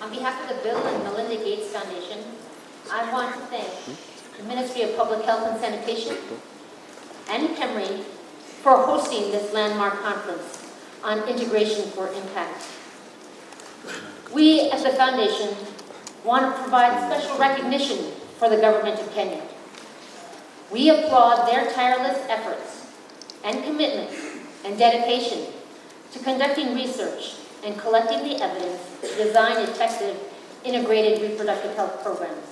On behalf of the Bill and Melinda Gates Foundation, I want to thank the Ministry of Public Health and Sanitation and KEMRI for hosting this landmark conference on integration for impact. We, as the Foundation, want to provide special recognition for the government of Kenya. We applaud their tireless efforts and commitment and dedication to conducting research and collecting the evidence to design effective integrated reproductive health programs.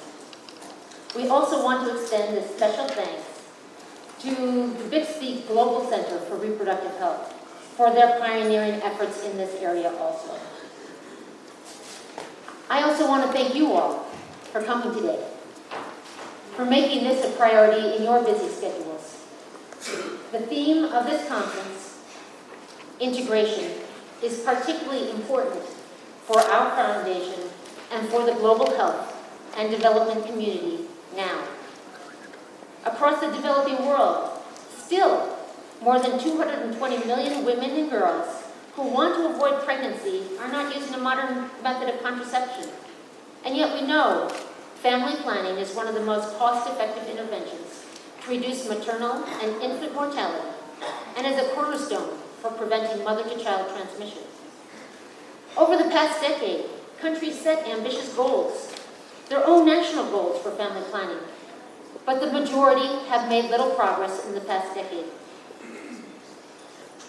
We also want to extend a special thanks to the Bixby Global Center for Reproductive Health for their pioneering efforts in this area also. I also want to thank you all for coming today, for making this a priority in your busy schedules. The theme of this conference, integration, is particularly important for our foundation and for the global health and development community now. Across the developing world, still more than 220 million women and girls who want to avoid pregnancy are not using a modern method of contraception. And yet we know family planning is one of the most cost-effective interventions to reduce maternal and infant mortality and is a cornerstone for preventing mother-to-child transmission. Over the past decade, countries set ambitious goals, their own national goals for family planning, but the majority have made little progress in the past decade.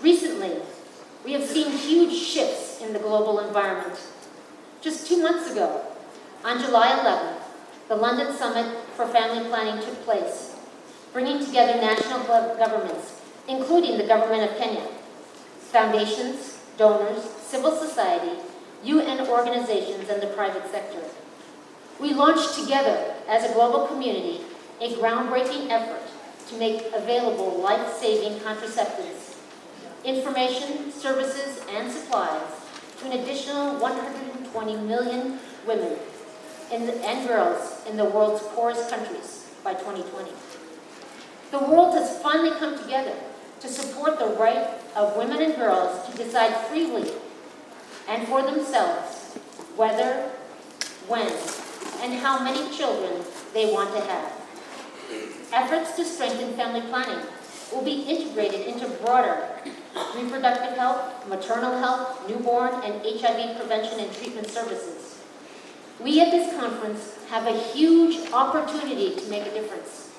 Recently, we have seen huge shifts in the global environment. Just 2 months ago, on July 11th, the London Summit for Family Planning took place, bringing together national governments, including the government of Kenya, foundations, donors, civil society, UN organizations, and the private sector. We launched together as a global community a groundbreaking effort to make available life-saving contraceptives, information, services, and supplies to an additional 120 million women and girls in the world's poorest countries by 2020. The world has finally come together to support the right of women and girls to decide freely and for themselves whether, when, and how many children they want to have. Efforts to strengthen family planning will be integrated into broader reproductive health, maternal health, newborn, and HIV prevention and treatment services. We at this conference have a huge opportunity to make a difference.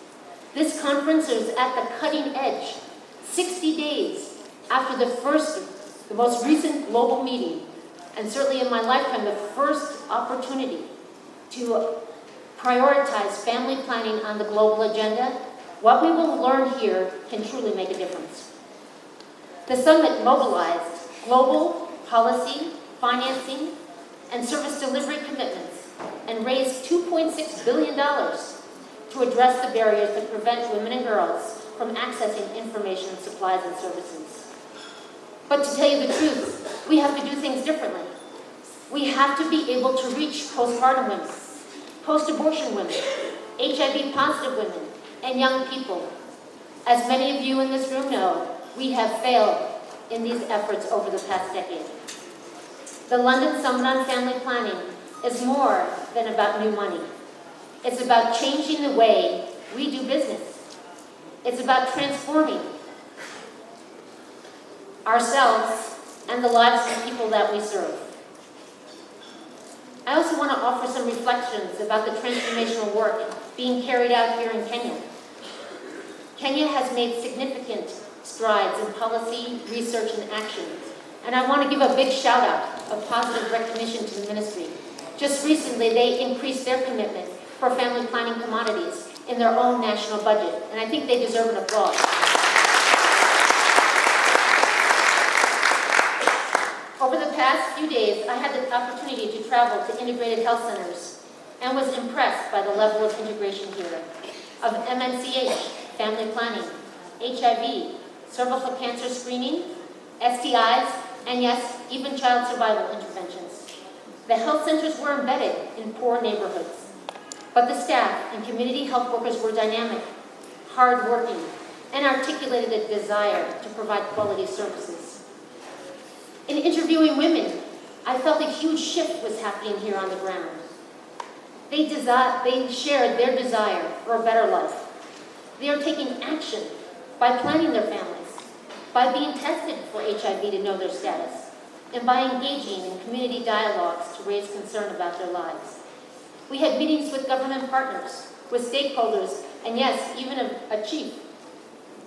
This conference is at the cutting edge, 60 days after the most recent global meeting, and certainly in my lifetime, the first opportunity to prioritize family planning on the global agenda. What we will learn here can truly make a difference. The summit mobilized global policy, financing, and service delivery commitments and raised $2.6 billion to address the barriers that prevent women and girls from accessing information, supplies, and services. But to tell you the truth, we have to do things differently. We have to be able to reach postpartum women, post-abortion women, HIV-positive women, and young people. As many of you in this room know, we have failed in these efforts over the past decade. The London Summit on Family Planning is more than about new money. It's about changing the way we do business. It's about transforming ourselves and the lives of the people that we serve. I also want to offer some reflections about the transformational work being carried out here in Kenya. Kenya has made significant strides in policy, research, and action. And I want to give a big shout out of positive recognition to the ministry. Just recently, they increased their commitment for family planning commodities in their own national budget. And I think they deserve an applause. Over the past few days, I had the opportunity to travel to integrated health centers and was impressed by the level of integration here of MNCH, family planning, HIV, cervical cancer screening, STIs, and yes, even child survival interventions. The health centers were embedded in poor neighborhoods, but the staff and community health workers were dynamic, hardworking, and articulated a desire to provide quality services. In interviewing women, I felt a huge shift was happening here on the ground. They shared their desire for a better life. They are taking action by planning their families, by being tested for HIV to know their status, and by engaging in community dialogues to raise concern about their lives. We had meetings with government partners, with stakeholders, and yes, even a chief.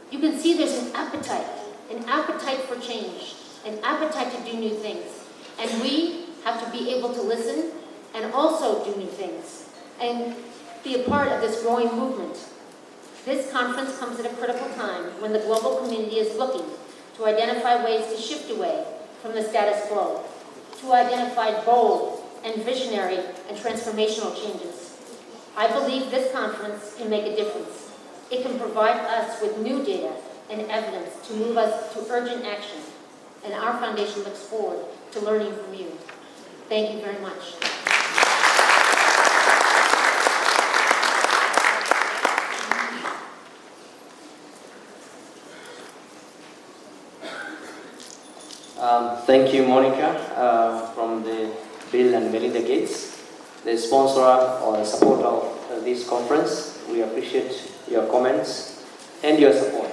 You can see there's an appetite for change, an appetite to do new things. And we have to be able to listen and also do new things and be a part of this growing movement. This conference comes at a critical time when the global community is looking to identify ways to shift away from the status quo, to identify bold and visionary and transformational changes. I believe this conference can make a difference. It can provide us with new data and evidence to move us to urgent action, and our foundation looks forward to learning from you. Thank you very much. Thank you, Monica, from the Bill and Melinda Gates, the sponsor or supporter of this conference. We appreciate your comments and your support.